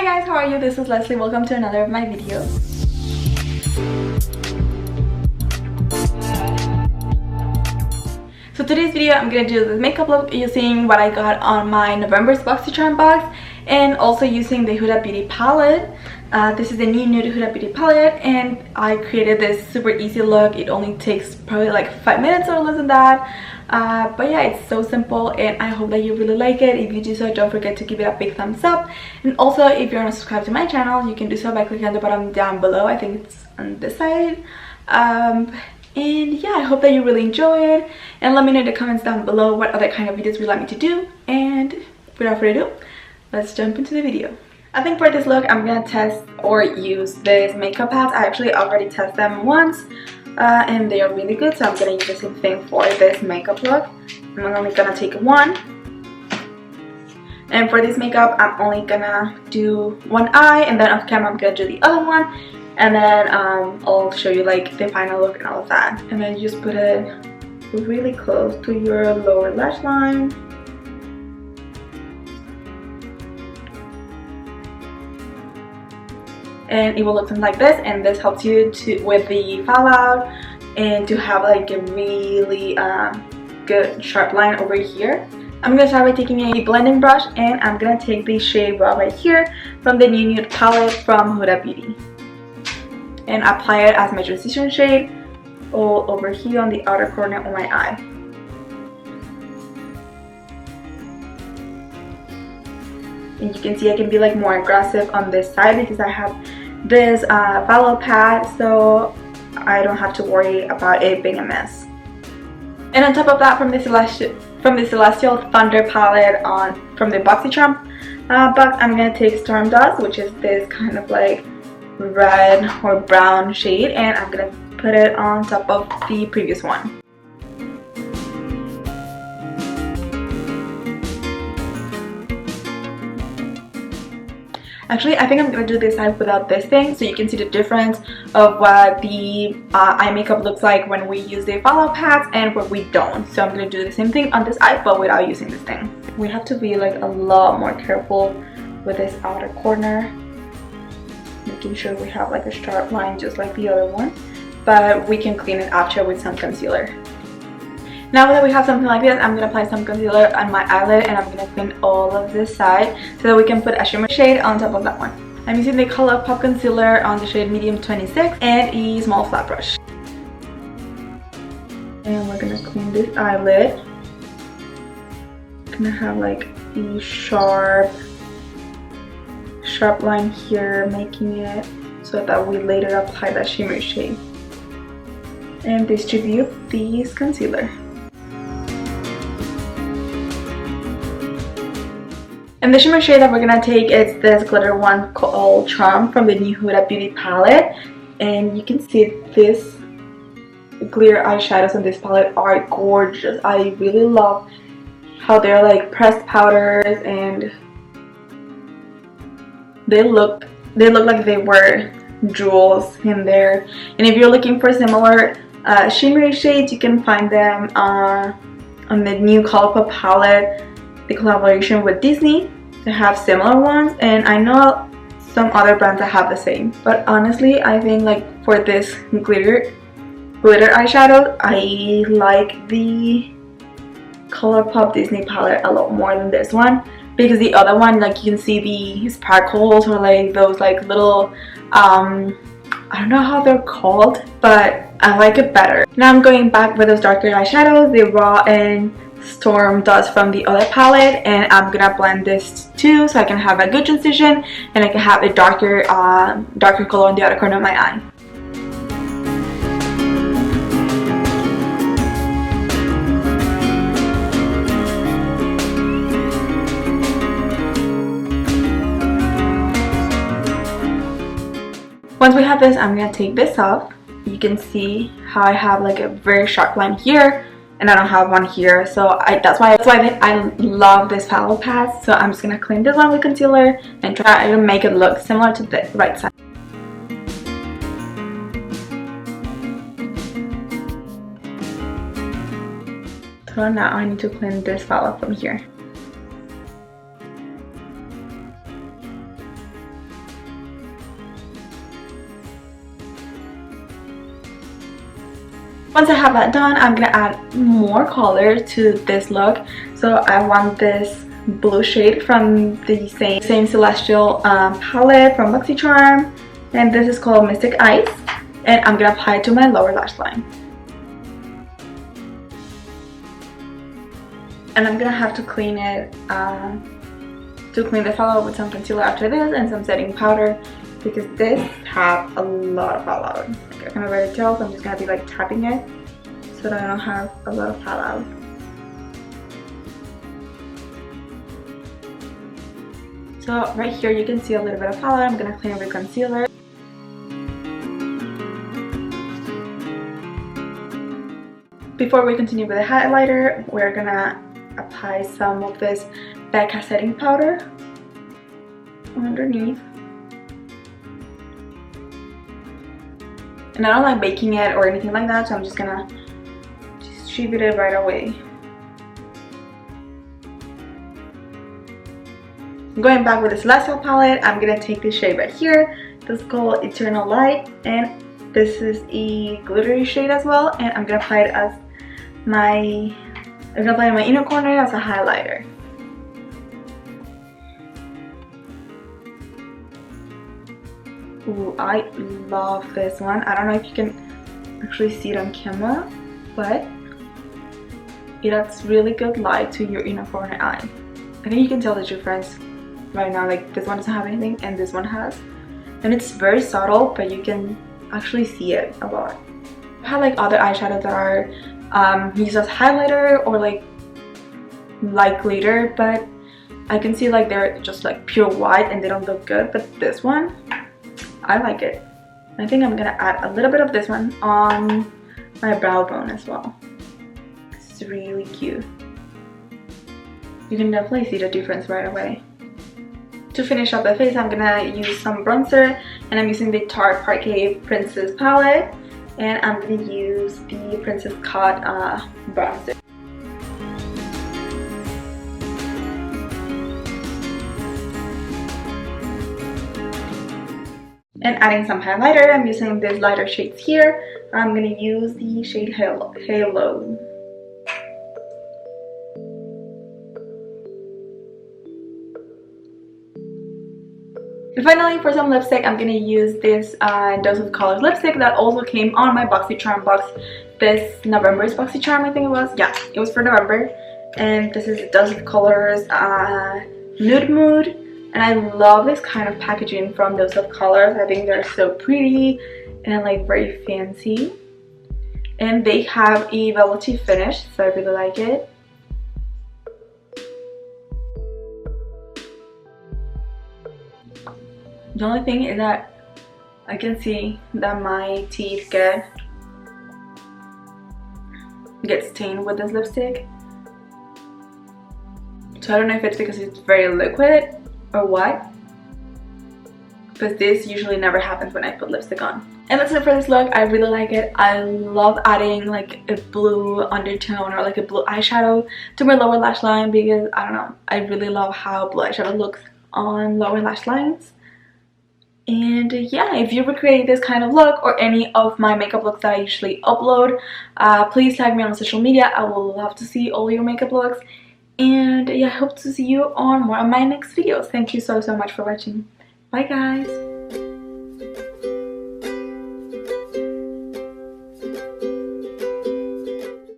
Hi guys, how are you? This is Leslie. Welcome to another of my videos. So today's video, I'm gonna do this makeup look using what I got on my November's BoxyCharm box and also using the Huda Beauty palette. This is the new Nude Huda Beauty palette and I created this super easy look. It only takes probably like 5 minutes or less than that. But yeah, it's so simple and I hope that you really like it. If you do so, don't forget to give it a big thumbs up. And also, if you're not subscribed to my channel, you can do so by clicking on the button down below. I think it's on this side. And yeah, I hope that you really enjoy it, and let me know in the comments down below what other kind of videos you'd like me to do. And without further ado, let's jump into the video. I think for this look, I'm gonna test or use these makeup pads. I actually already tested them once and they are really good, so I'm gonna use the same thing for this makeup look. I'm only gonna take one, and for this makeup I'm only gonna do one eye, and then off camera I'm gonna do the other one, and then I'll show you like the final look and all of that. And then you just put it really close to your lower lash line. And it will look something like this, and this helps you with the fallout and to have like a really good sharp line over here. I'm gonna start by taking a blending brush, and I'm gonna take the shade Raw right here from the new Nude palette from Huda Beauty and apply it as my transition shade all over here on the outer corner of my eye. And you can see I can be like more aggressive on this side because I have this fallow pad, so I don't have to worry about it being a mess. And on top of that, from the Celestial Thunder palette from the BoxyCharm box, I'm gonna take Storm Dust, which is this kind of like red or brown shade, and I'm gonna put it on top of the previous one. Actually, I think I'm gonna do this side without this thing, so you can see the difference of what the eye makeup looks like when we use the fallout pads and when we don't. So I'm gonna do the same thing on this eye, but without using this thing. We have to be like a lot more careful with this outer corner, making sure we have like a sharp line just like the other one, but we can clean it after with some concealer. Now that we have something like this, I'm going to apply some concealer on my eyelid, and I'm going to clean all of this side so that we can put a shimmer shade on top of that one. I'm using the ColourPop concealer on the shade Medium 26 and a small flat brush. And we're going to clean this eyelid. I'm going to have like a sharp line here, making it so that we later apply that shimmer shade. And distribute this concealer. And the shimmer shade that we're gonna take is this glitter one called Charm from the new Huda Beauty palette. And you can see this clear eyeshadows on this palette are gorgeous. I really love how they're like pressed powders, and they look like they were jewels in there. And if you're looking for similar shimmery shades, you can find them on the new ColourPop palette, the collaboration with Disney. They have similar ones, and I know some other brands that have the same. But honestly, I think like for this glitter eyeshadow, I like the ColourPop Disney palette a lot more than this one, because the other one, like, you can see the sparkles or like those like little I don't know how they're called, but I like it better. Now I'm going back with those darker eyeshadows, the Raw and Storm Dust from the other palette, and I'm gonna blend this too so I can have a good transition and I can have a darker color on the outer corner of my eye. Once we have this, I'm gonna take this off. You can see how I have like a very sharp line here, and I don't have one here, so that's why I love this fallow pad. So I'm just gonna clean this one with concealer and try to make it look similar to the right side. So now I need to clean this fallow from here. Once I have that done, I'm gonna add more color to this look. So I want this blue shade from the same Celestial palette from BoxyCharm, and this is called Mystic Ice, and I'm gonna apply it to my lower lash line. And I'm gonna have to clean it, to clean the fallout with some concealer after this and some setting powder, because this have a lot of fallout. Like, I can already tell, so I'm just gonna be like tapping it so that I don't have a lot of fallout. So right here you can see a little bit of fallout. I'm gonna clean it with concealer. Before we continue with the highlighter, we're gonna apply some of this Becca setting powder underneath. And I don't like baking it or anything like that, so I'm just gonna distribute it right away. Going back with the Celestial palette, I'm gonna take this shade right here. This is called Eternal Light, and this is a glittery shade as well. And I'm gonna apply it as my inner corner as a highlighter. Ooh, I love this one. I don't know if you can actually see it on camera, but it adds really good light to your inner corner eye. I think you can tell the difference right now. Like, this one doesn't have anything and this one has, and it's very subtle, but you can actually see it a lot. I have like other eyeshadows that are used as highlighter or like light glitter, but I can see like they're just like pure white and they don't look good. But this one, I like it. I think I'm gonna add a little bit of this one on my brow bone as well. It's really cute. You can definitely see the difference right away. To finish up the face, I'm gonna use some bronzer, and I'm using the Tarte Parquet Princess palette, and I'm gonna use the Princess Cut bronzer. And adding some highlighter, I'm using these lighter shades here. I'm gonna use the shade Halo. And finally, for some lipstick, I'm gonna use this Dose of Colors lipstick that also came on my BoxyCharm box this November's BoxyCharm, I think it was. Yeah, it was for November. And this is Dose of Colors Nude Mood. And I love this kind of packaging from Dose of Colors. I think they're so pretty and like very fancy. And they have a velvety finish, so I really like it. The only thing is that I can see that my teeth get stained with this lipstick. So I don't know if it's because it's very liquid or what, but this usually never happens when I put lipstick on. And that's it for this look. I really like it. I love adding like a blue undertone or like a blue eyeshadow to my lower lash line, because I don't know, I really love how blue eyeshadow looks on lower lash lines. And yeah, if you recreate this kind of look or any of my makeup looks that I usually upload, please tag me on social media. I will love to see all your makeup looks. And yeah, I hope to see you on more of my next videos. Thank you so much for watching. Bye guys.